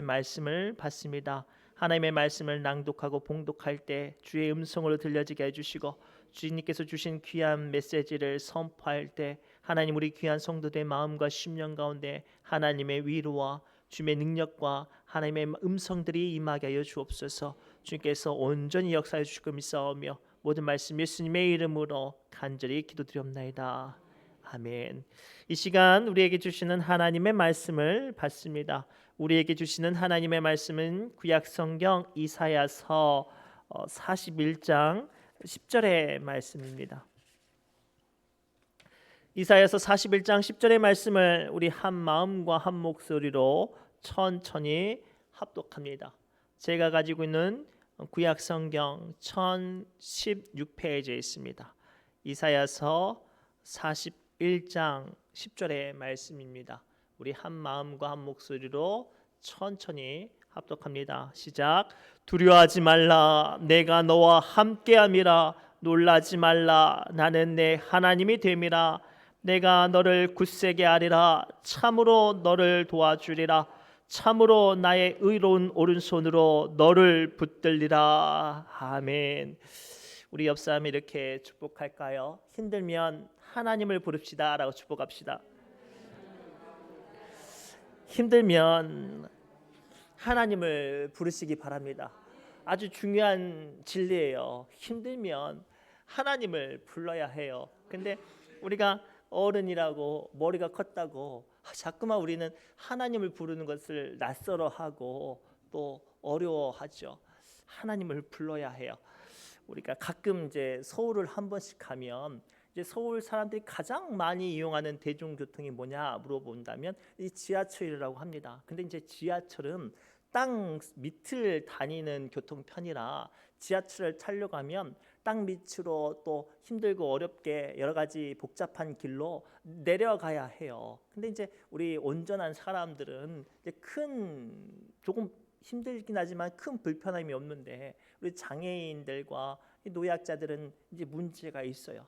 말씀을 받습니다. 하나님의 말씀을 낭독하고 봉독할 때 주의 음성으로 들려지게 해주시고, 주님께서 주신 귀한 메시지를 선포할 때 하나님, 우리 귀한 성도들의 마음과 심령 가운데 하나님의 위로와 주님의 능력과 하나님의 음성들이 임하게 하여 주옵소서. 주님께서 온전히 역사해 주실 것 믿사오며 모든 말씀 예수님의 이름으로 간절히 기도드리옵나이다. 아멘. 이 시간 우리에게 주시는 하나님의 말씀을 받습니다. 우리에게 주시는 하나님의 말씀은 구약성경 이사야서 41장 10절의 말씀입니다. 이사야서 41장 10절의 말씀을 우리 한 마음과 한 목소리로 천천히 합독합니다. 제가 가지고 있는 구약성경 1016페이지에 있습니다. 이사야서 41장 10절의 말씀입니다. 우리 한 마음과 한 목소리로 천천히 합독합니다. 시작. 두려워하지 말라, 내가 너와 함께함이라. 놀라지 말라, 나는 내 하나님이 됨이라. 내가 너를 굳세게 하리라. 참으로 너를 도와주리라. 참으로 나의 의로운 오른손으로 너를 붙들리라. 아멘. 우리 옆 사람이 이렇게 축복할까요? 힘들면 하나님을 부릅시다 라고 축복합시다. 힘들면 하나님을 부르시기 바랍니다. 아주 중요한 진리예요. 힘들면 하나님을 불러야 해요. 근데 우리가 어른이라고 머리가 컸다고 자꾸만 우리는 하나님을 부르는 것을 낯설어하고 또 어려워하죠. 하나님을 불러야 해요. 우리가 가끔 이제 서울을 한 번씩 가면 이제 서울 사람들이 가장 많이 이용하는 대중교통이 뭐냐 물어본다면 이 지하철이라고 합니다. 근데 이제 지하철은 땅 밑을 다니는 교통편이라 지하철을 타려고 하면 땅 밑으로 또 힘들고 어렵게 여러 가지 복잡한 길로 내려가야 해요. 근데 이제 우리 온전한 사람들은 이제 조금 힘들긴 하지만 큰 불편함이 없는데, 우리 장애인들과 노약자들은 이제 문제가 있어요.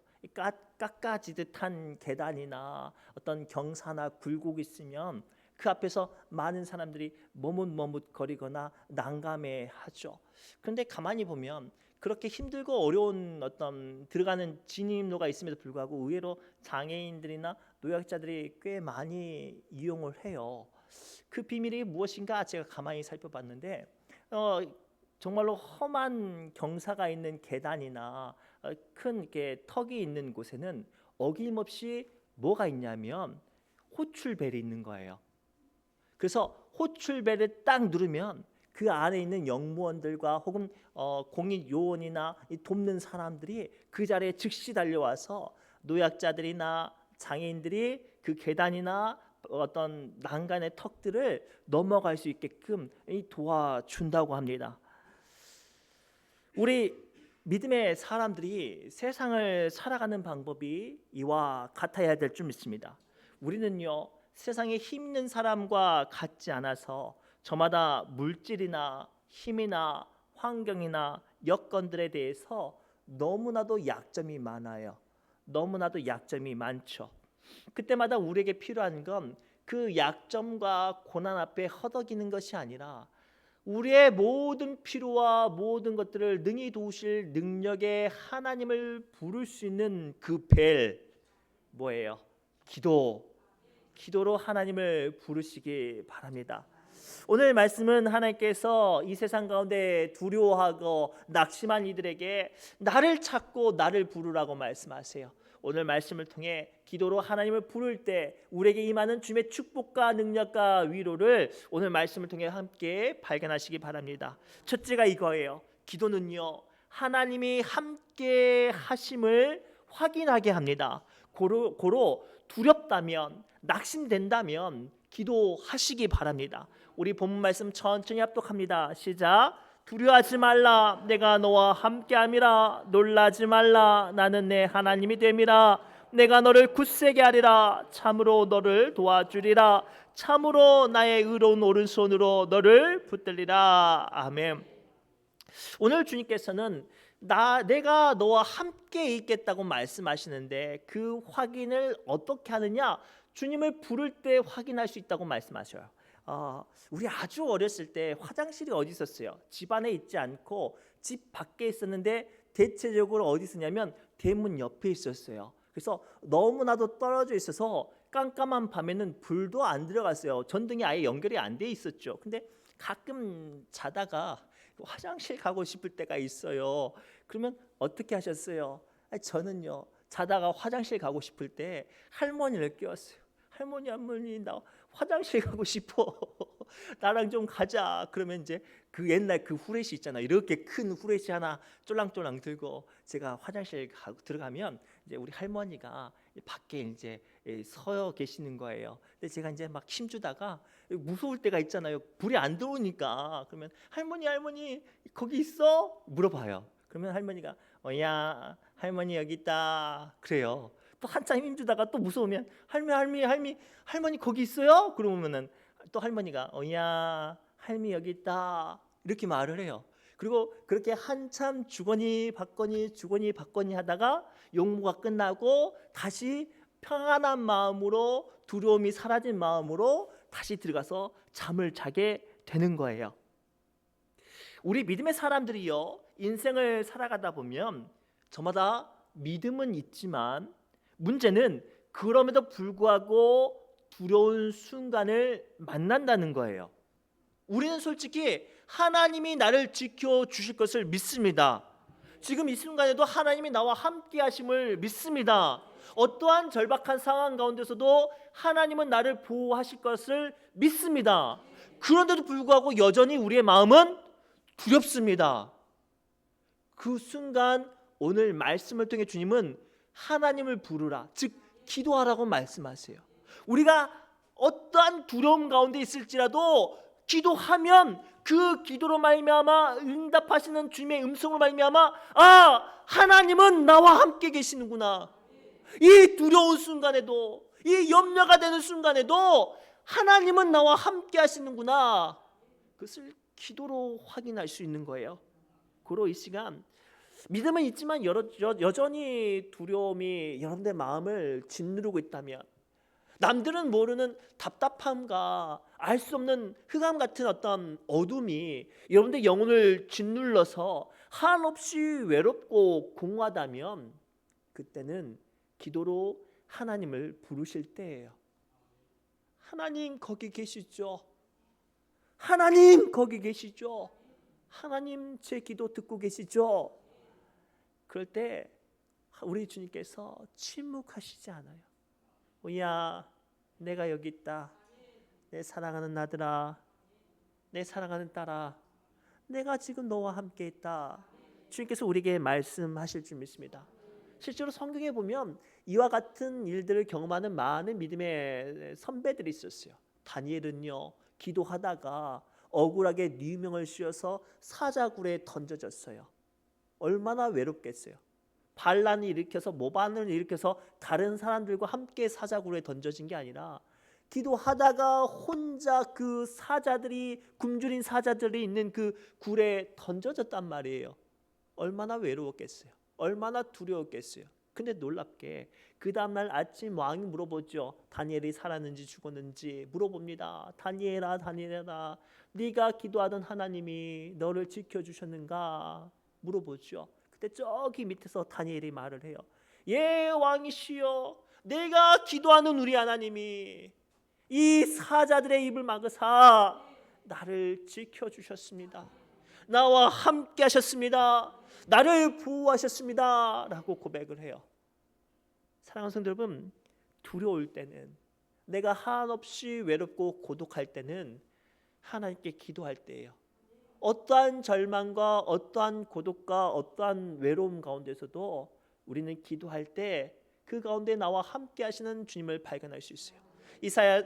깎아지듯한 계단이나 어떤 경사나 굴곡이 있으면 그 앞에서 많은 사람들이 머뭇머뭇거리거나 난감해하죠. 그런데 가만히 보면 그렇게 힘들고 어려운 어떤 들어가는 진입로가 있음에도 불구하고 의외로 장애인들이나 노약자들이 꽤 많이 이용을 해요. 그 비밀이 무엇인가 제가 가만히 살펴봤는데 정말로 험한 경사가 있는 계단이나 큰 이렇게 턱이 있는 곳에는 어김없이 뭐가 있냐면 호출벨이 있는 거예요. 그래서 호출벨을 딱 누르면 그 안에 있는 영무원들과 혹은 공익 요원이나 돕는 사람들이 그 자리에 즉시 달려와서 노약자들이나 장애인들이 그 계단이나 어떤 난간의 턱들을 넘어갈 수 있게끔 도와준다고 합니다. 우리 믿음의 사람들이 세상을 살아가는 방법이 이와 같아야 될 줄 믿습니다. 우리는요, 세상에 힘 있는 사람과 같지 않아서 저마다 물질이나 힘이나 환경이나 여건들에 대해서 너무나도 약점이 많아요. 너무나도 약점이 많죠. 그때마다 우리에게 필요한 건 그 약점과 고난 앞에 허덕이는 것이 아니라 우리의 모든 필요와 모든 것들을 능히 도우실 능력의 하나님을 부를 수 있는 그 벨, 뭐예요? 기도로 하나님을 부르시기 바랍니다. 오늘 말씀은 하나님께서 이 세상 가운데 두려워하고 낙심한 이들에게 나를 찾고 나를 부르라고 말씀하세요. 오늘 말씀을 통해 기도로 하나님을 부를 때 우리에게 임하는 주님의 축복과 능력과 위로를 오늘 말씀을 통해 함께 발견하시기 바랍니다. 첫째가 이거예요. 기도는요, 하나님이 함께 하심을 확인하게 합니다. 고로 두렵다면, 낙심된다면 기도하시기 바랍니다. 우리 본문 말씀 천천히 합독합니다. 시작. 두려워하지 말라, 내가 너와 함께함이라. 놀라지 말라, 나는 내 하나님이 됨이라. 내가 너를 굳세게 하리라. 참으로 너를 도와주리라. 참으로 나의 의로운 오른손으로 너를 붙들리라. 아멘. 오늘 주님께서는 내가 너와 함께 있겠다고 말씀하시는데 그 확인을 어떻게 하느냐? 주님을 부를 때 확인할 수 있다고 말씀하셔요. 우리 아주 어렸을 때 화장실이 어디 있었어요? 집 안에 있지 않고 집 밖에 있었는데 대체적으로 어디 있었냐면 대문 옆에 있었어요. 그래서 너무나도 떨어져 있어서 깜깜한 밤에는 불도 안 들어갔어요. 전등이 아예 연결이 안 돼 있었죠. 근데 가끔 자다가 화장실 가고 싶을 때가 있어요. 그러면 어떻게 하셨어요? 저는요, 자다가 화장실 가고 싶을 때 할머니를 깨웠어요. 할머니 나 화장실 가고 싶어. 나랑 좀 가자. 그러면 이제 그 옛날 그 후레쉬 있잖아요. 이렇게 큰 후레쉬 하나 쫄랑쫄랑 들고 제가 화장실 들어가면 이제 우리 할머니가 밖에 이제 서 계시는 거예요. 근데 제가 이제 막 힘주다가 무서울 때가 있잖아요. 불이 안 들어오니까. 그러면 할머니 거기 있어? 물어봐요. 그러면 할머니가 야 할머니 여기 있다 그래요. 또 한참 힘주다가 또 무서우면 할머니 거기 있어요? 그러면은 또 할머니가 야 할미 여기 있다 이렇게 말을 해요. 그리고 그렇게 한참 주거니 받거니 하다가 용모가 끝나고 다시 평안한 마음으로 두려움이 사라진 마음으로 다시 들어가서 잠을 자게 되는 거예요. 우리 믿음의 사람들이요, 인생을 살아가다 보면 저마다 믿음은 있지만 문제는 그럼에도 불구하고 두려운 순간을 만난다는 거예요. 우리는 솔직히 하나님이 나를 지켜주실 것을 믿습니다. 지금 이 순간에도 하나님이 나와 함께 하심을 믿습니다. 어떠한 절박한 상황 가운데서도 하나님은 나를 보호하실 것을 믿습니다. 그런데도 불구하고 여전히 우리의 마음은 두렵습니다. 그 순간 오늘 말씀을 통해 주님은 하나님을 부르라, 즉 기도하라고 말씀하세요. 우리가 어떠한 두려움 가운데 있을지라도 기도하면 그 기도로 말미암아 응답하시는 주님의 음성으로 말미암아 하나님은 나와 함께 계시는구나. 이 두려운 순간에도, 이 염려가 되는 순간에도 하나님은 나와 함께 하시는구나. 그것을 기도로 확인할 수 있는 거예요. 고로 이 시간 믿음은 있지만 여전히 두려움이 여러분의 마음을 짓누르고 있다면, 남들은 모르는 답답함과 알 수 없는 흑암 같은 어떤 어둠이 여러분의 영혼을 짓눌러서 한없이 외롭고 공허하다면 그때는 기도로 하나님을 부르실 때예요. 하나님 거기 계시죠? 하나님 거기 계시죠? 하나님 제 기도 듣고 계시죠? 그럴 때 우리 주님께서 침묵하시지 않아요. 야 내가 여기 있다. 내 사랑하는 아들아, 내 사랑하는 딸아, 내가 지금 너와 함께 있다. 주님께서 우리에게 말씀하실 줄 믿습니다. 실제로 성경에 보면 이와 같은 일들을 경험하는 많은 믿음의 선배들이 있었어요. 다니엘은요, 기도하다가 억울하게 누명을 씌워서 사자굴에 던져졌어요. 얼마나 외롭겠어요. 반란을 일으켜서 모반을 일으켜서 다른 사람들과 함께 사자굴에 던져진 게 아니라 기도하다가 혼자 그 사자들이, 굶주린 사자들이 있는 그 굴에 던져졌단 말이에요. 얼마나 외로웠겠어요. 얼마나 두려웠겠어요. 근데 놀랍게 그 다음날 아침 왕이 물어보죠. 다니엘이 살았는지 죽었는지 물어봅니다. 다니엘아 네가 기도하던 하나님이 너를 지켜주셨는가 물어보죠. 그때 저기 밑에서 다니엘이 말을 해요. 예 왕이시여, 내가 기도하는 우리 하나님이 이 사자들의 입을 막으사 나를 지켜주셨습니다. 나와 함께 하셨습니다. 나를 보호하셨습니다. 라고 고백을 해요. 사랑하는 성도 여러분, 두려울 때는, 내가 한없이 외롭고 고독할 때는 하나님께 기도할 때예요. 어떠한 절망과 어떠한 고독과 어떠한 외로움 가운데서도 우리는 기도할 때 그 가운데 나와 함께 하시는 주님을 발견할 수 있어요. 이사야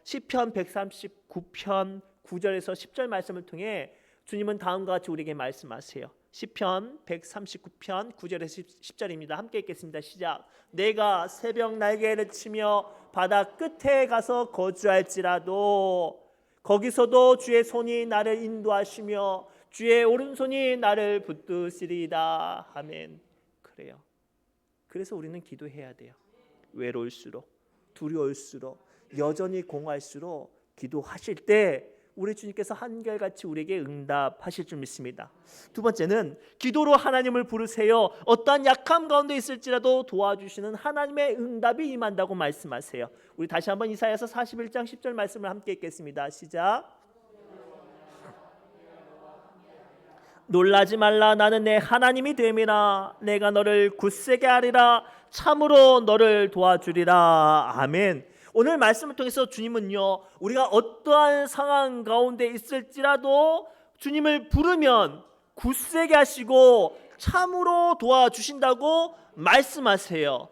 시편 139편 9절에서 10절 말씀을 통해 주님은 다음과 같이 우리에게 말씀하세요. 시편 139편 9절에서 10절입니다. 함께 읽겠습니다. 시작. 내가 새벽 날개를 치며 바다 끝에 가서 거주할지라도 거기서도 주의 손이 나를 인도하시며 주의 오른손이 나를 붙드시리이다. 아멘. 그래요. 그래서 우리는 기도해야 돼요. 외로울수록, 두려울수록, 여전히 공허할수록 기도하실 때 우리 주님께서 한결같이 우리에게 응답하실 줄 믿습니다. 두 번째는 기도로 하나님을 부르세요. 어떠한 약함 가운데 있을지라도 도와주시는 하나님의 응답이 임한다고 말씀하세요. 우리 다시 한번 이사야서 41장 10절 말씀을 함께 읽겠습니다. 시작. 놀라지 말라. 나는 내 하나님이 됨이라. 내가 너를 굳세게 하리라. 참으로 너를 도와주리라. 아멘. 오늘 말씀을 통해서 주님은요, 우리가 어떠한 상황 가운데 있을지라도 주님을 부르면 굳세게 하시고 참으로 도와주신다고 말씀하세요.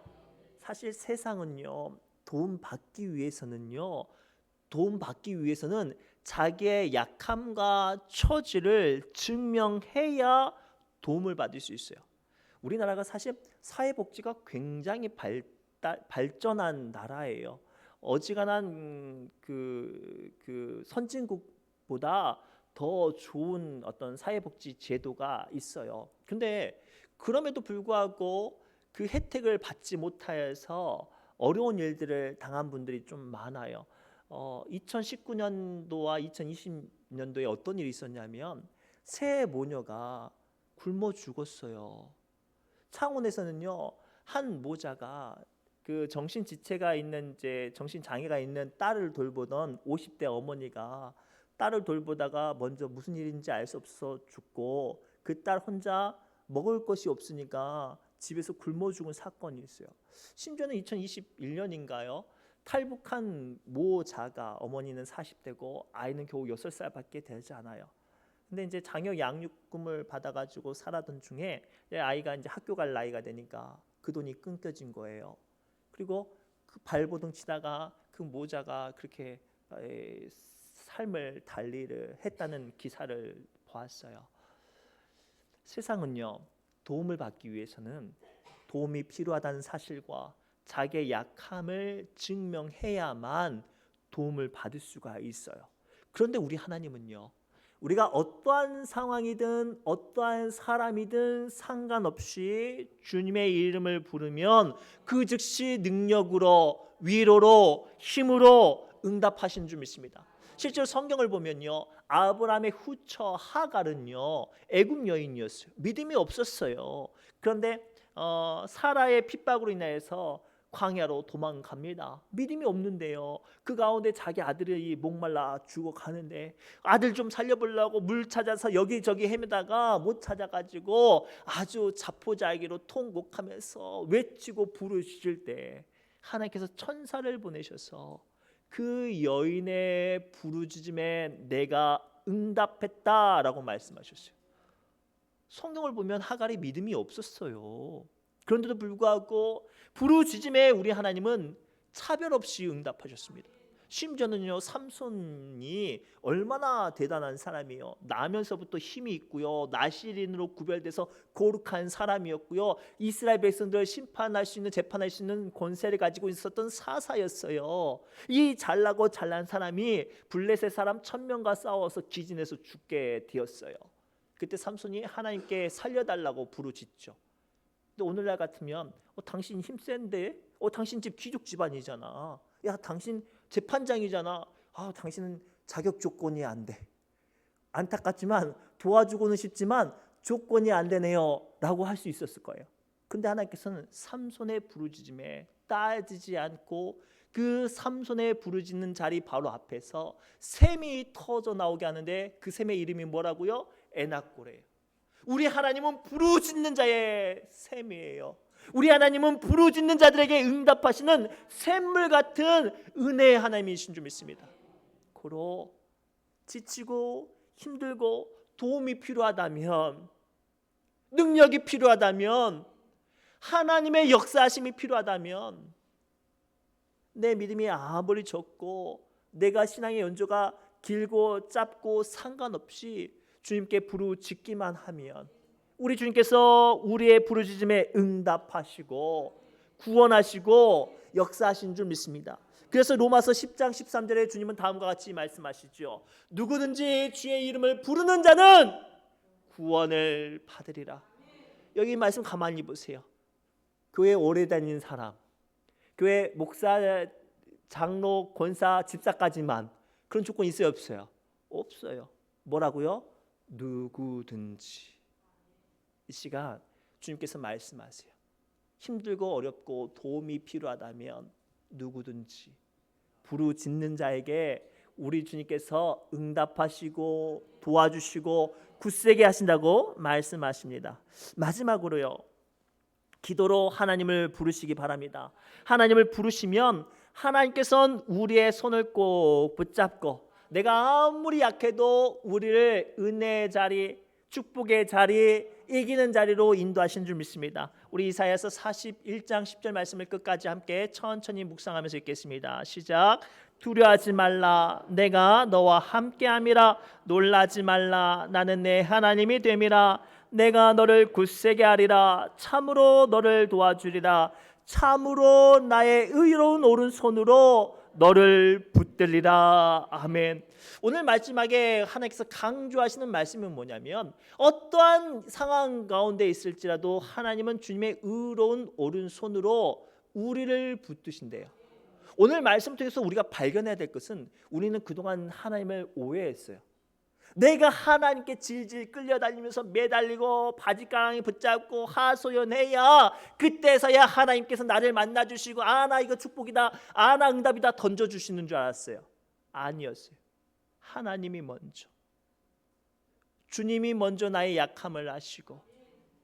사실 세상은요, 도움받기 위해서는 자기의 약함과 처지를 증명해야 도움을 받을 수 있어요. 우리나라가 사실 사회복지가 굉장히 발전한 나라예요. 어지간한 그 선진국보다 더 좋은 어떤 사회복지 제도가 있어요. 근데 그럼에도 불구하고 그 혜택을 받지 못해서 어려운 일들을 당한 분들이 좀 많아요. 2019년도와 2020년도에 어떤 일이 있었냐면 새 모녀가 굶어 죽었어요. 창원에서는요, 한 모자가 그 정신 지체가 있는, 이제 정신 장애가 있는 딸을 돌보던 50대 어머니가 딸을 돌보다가 먼저 무슨 일인지 알 수 없어 죽고 그 딸 혼자 먹을 것이 없으니까 집에서 굶어 죽은 사건이 있어요. 심지어는 2021년인가요? 탈북한 모자가, 어머니는 40대고 아이는 겨우 6살밖에 되지 않아요. 근데 이제 장려 양육금을 받아가지고 살아던 중에 아이가 이제 학교 갈 나이가 되니까 그 돈이 끊겨진 거예요. 그리고 그 발버둥 치다가 그 모자가 그렇게 삶을 달리를 했다는 기사를 보았어요. 세상은요, 도움을 받기 위해서는 도움이 필요하다는 사실과 자기의 약함을 증명해야만 도움을 받을 수가 있어요. 그런데 우리 하나님은요, 우리가 어떠한 상황이든 어떠한 사람이든 상관없이 주님의 이름을 부르면 그 즉시 능력으로, 위로로, 힘으로 응답하신 줄 믿습니다. 실제로 성경을 보면요, 아브라함의 후처 하갈은요, 애굽 여인이었어요. 믿음이 없었어요. 그런데 사라의 핍박으로 인해서 광야로 도망갑니다. 믿음이 없는데요, 그 가운데 자기 아들이 목말라 죽어가는데 아들 좀 살려보려고 물 찾아서 여기저기 헤매다가 못 찾아가지고 아주 자포자기로 통곡하면서 외치고 부르실 때 하나님께서 천사를 보내셔서 그 여인의 부르짖음에 내가 응답했다라고 말씀하셨어요. 성경을 보면 하갈이 믿음이 없었어요. 그런데도 불구하고 부르짖음에 우리 하나님은 차별 없이 응답하셨습니다. 심지어는요, 삼손이 얼마나 대단한 사람이에요. 나면서부터 힘이 있고요, 나시린으로 구별돼서 거룩한 사람이었고요, 이스라엘 백성들 심판할 수 있는, 재판할 수 있는 권세를 가지고 있었던 사사였어요. 이 잘나고 잘난 사람이 블레셋 사람 1000명과 싸워서 기진해서 죽게 되었어요. 그때 삼손이 하나님께 살려달라고 부르짖죠. 근데 오늘날 같으면 당신 힘센데, 당신 집 귀족 집안이잖아, 야 당신 재판장이잖아, 당신은 자격 조건이 안 돼, 안타깝지만 도와주고는 싶지만 조건이 안 되네요 라고 할 수 있었을 거예요. 근데 하나님께서는 삼손의 부르짖음에 따지지 않고 그 삼손의 부르짖는 자리 바로 앞에서 샘이 터져 나오게 하는데 그 샘의 이름이 뭐라고요? 에낙고래예요. 우리 하나님은 부르짖는 자의 샘이에요. 우리 하나님은 부르짖는 자들에게 응답하시는 샘물 같은 은혜의 하나님이신 줄 믿습니다. 고로 지치고 힘들고 도움이 필요하다면, 능력이 필요하다면, 하나님의 역사하심이 필요하다면, 내 믿음이 아무리 적고 내가 신앙의 연조가 길고 짧고 상관없이 주님께 부르짖기만 하면 우리 주님께서 우리의 부르짖음에 응답하시고 구원하시고 역사하신 줄 믿습니다. 그래서 로마서 10장 13절에 주님은 다음과 같이 말씀하시죠. 누구든지 주의 이름을 부르는 자는 구원을 받으리라. 여기 말씀 가만히 보세요. 교회 오래 다닌 사람, 교회 목사, 장로, 권사, 집사까지만 그런 조건 있어요, 없어요? 없어요. 뭐라고요? 누구든지. 이 시간 주님께서 말씀하세요. 힘들고 어렵고 도움이 필요하다면 누구든지 부르짖는 자에게 우리 주님께서 응답하시고 도와주시고 굳세게 하신다고 말씀하십니다. 마지막으로요, 기도로 하나님을 부르시기 바랍니다. 하나님을 부르시면 하나님께서는 우리의 손을 꼭 붙잡고 내가 아무리 약해도 우리를 은혜의 자리, 축복의 자리, 이기는 자리로 인도하신 줄 믿습니다. 우리 이사야서 41장 10절 말씀을 끝까지 함께 천천히 묵상하면서 읽겠습니다. 시작. 두려워하지 말라, 내가 너와 함께함이라. 놀라지 말라, 나는 내 하나님이 됨이라. 내가 너를 굳세게 하리라. 참으로 너를 도와주리라. 참으로 나의 의로운 오른손으로 너를 붙들리라. 아멘. 오늘 마지막에 하나님께서 강조하시는 말씀은 뭐냐면, 어떠한 상황 가운데 있을지라도 하나님은 주님의 의로운 오른손으로 우리를 붙드신대요. 오늘 말씀 통해서 우리가 발견해야 될 것은, 우리는 그동안 하나님을 오해했어요. 내가 하나님께 질질 끌려다니면서 매달리고 바짓가랑이 붙잡고 하소연해야 그때서야 하나님께서 나를 만나주시고 나 이거 축복이다, 나 응답이다 던져주시는 줄 알았어요. 아니었어요. 하나님이 먼저, 주님이 먼저 나의 약함을 아시고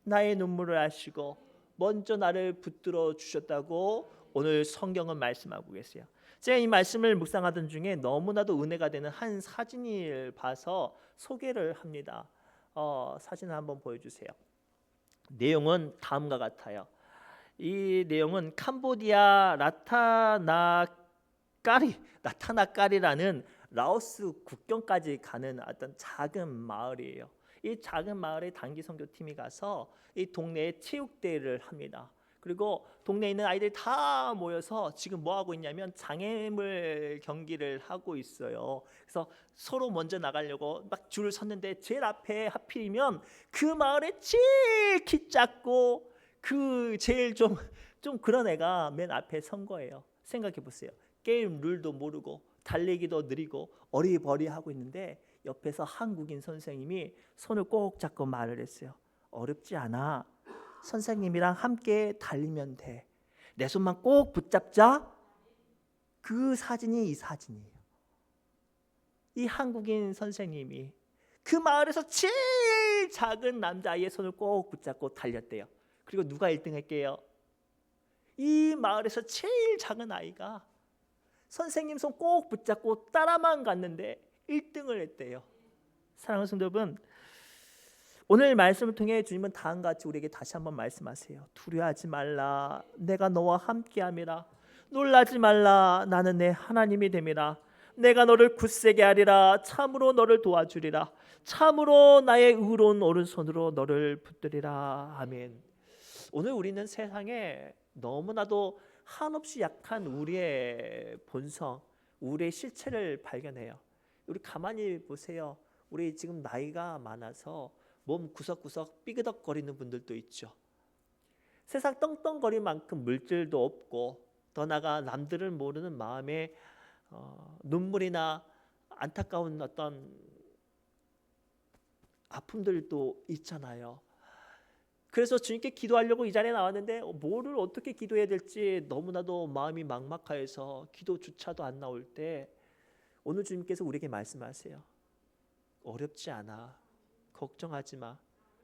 나의 눈물을 아시고 먼저 나를 붙들어 주셨다고 오늘 성경은 말씀하고 계세요. 제가 이 말씀을 묵상하던 중에 너무나도 은혜가 되는 한 사진을 봐서 소개를 합니다. 사진을 한번 보여주세요. 내용은 다음과 같아요. 이 내용은 캄보디아 라타나까리라는 라오스 국경까지 가는 어떤 작은 마을이에요. 이 작은 마을에 단기 선교팀이 가서 이 동네에 체육대회를 합니다. 그리고 동네에 있는 아이들이 다 모여서 지금 뭐 하고 있냐면 장애물 경기를 하고 있어요. 그래서 서로 먼저 나가려고 막 줄을 섰는데 제일 앞에 하필이면 그 마을에 제일 키 작고 그 제일 좀 그런 애가 맨 앞에 선 거예요. 생각해 보세요. 게임 룰도 모르고 달리기도 느리고 어리버리하고 있는데 옆에서 한국인 선생님이 손을 꼭 잡고 말을 했어요. 어렵지 않아. 선생님이랑 함께 달리면 돼. 내 손만 꼭 붙잡자. 그 사진이 이 사진이에요. 이 한국인 선생님이 그 마을에서 제일 작은 남자아이의 손을 꼭 붙잡고 달렸대요. 그리고 누가 1등 할게요? 이 마을에서 제일 작은 아이가 선생님 손 꼭 붙잡고 따라만 갔는데 1등을 했대요. 사랑하는 성도 여러분, 오늘 말씀을 통해 주님은 다음과 같이 우리에게 다시 한번 말씀하세요. 두려워하지 말라, 내가 너와 함께함이라. 놀라지 말라, 나는 내 하나님이 됨이라. 내가 너를 굳세게 하리라. 참으로 너를 도와주리라. 참으로 나의 의로운 오른손으로 너를 붙들리라. 아멘. 오늘 우리는 세상에 너무나도 한없이 약한 우리의 본성, 우리의 실체를 발견해요. 우리 가만히 보세요. 우리 지금 나이가 많아서 몸 구석구석 삐그덕거리는 분들도 있죠. 세상 떵떵거릴 만큼 물질도 없고 더 나아가 남들을 모르는 마음에 눈물이나 안타까운 어떤 아픔들도 있잖아요. 그래서 주님께 기도하려고 이 자리에 나왔는데 뭐를 어떻게 기도해야 될지 너무나도 마음이 막막해서 기도조차도 안 나올 때 오늘 주님께서 우리에게 말씀하세요. 어렵지 않아. 걱정하지 마.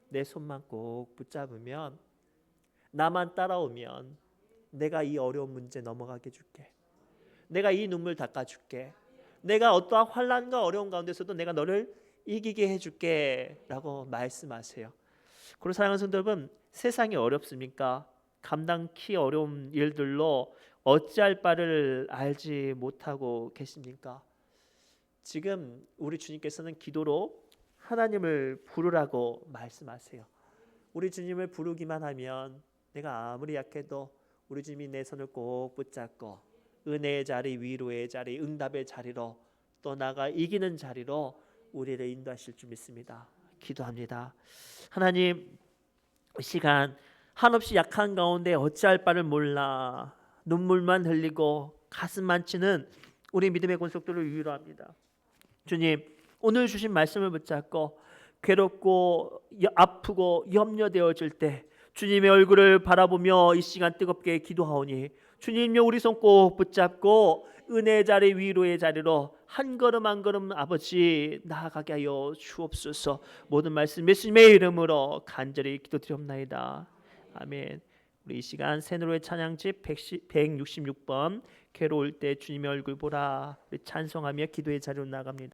내 손만 꼭 붙잡으면, 나만 따라오면 내가 이 어려운 문제 넘어가게 해줄게. 내가 이 눈물 닦아줄게. 내가 어떠한 환난과 어려운 가운데서도 내가 너를 이기게 해줄게 라고 말씀하세요. 그리고 사랑하는 성도 여러분, 세상이 어렵습니까? 감당키 어려운 일들로 어찌할 바를 알지 못하고 계십니까? 지금 우리 주님께서는 기도로 하나님을 부르라고 말씀하세요. 우리 주님을 부르기만 하면 내가 아무리 약해도 우리 주님이 내 손을 꼭 붙잡고 은혜의 자리, 위로의 자리, 응답의 자리로 또 나아가 이기는 자리로 우리를 인도하실 줄 믿습니다. 기도합니다. 하나님, 이 시간 한없이 약한 가운데 어찌할 바를 몰라 눈물만 흘리고 가슴만 치는 우리 믿음의 권속들을 위로합니다. 주님, 오늘 주신 말씀을 붙잡고 괴롭고 아프고 염려되어질 때 주님의 얼굴을 바라보며 이 시간 뜨겁게 기도하오니 주님여 우리 손 꼭 붙잡고 은혜의 자리 위로의 자리로 한 걸음 한 걸음 아버지 나아가게 하여 주옵소서. 모든 말씀 예수님의 이름으로 간절히 기도드리옵나이다. 아멘. 우리 이 시간 새노래 찬양집 166번 괴로울 때 주님의 얼굴 보라 우리 찬송하며 기도의 자리로 나갑니다.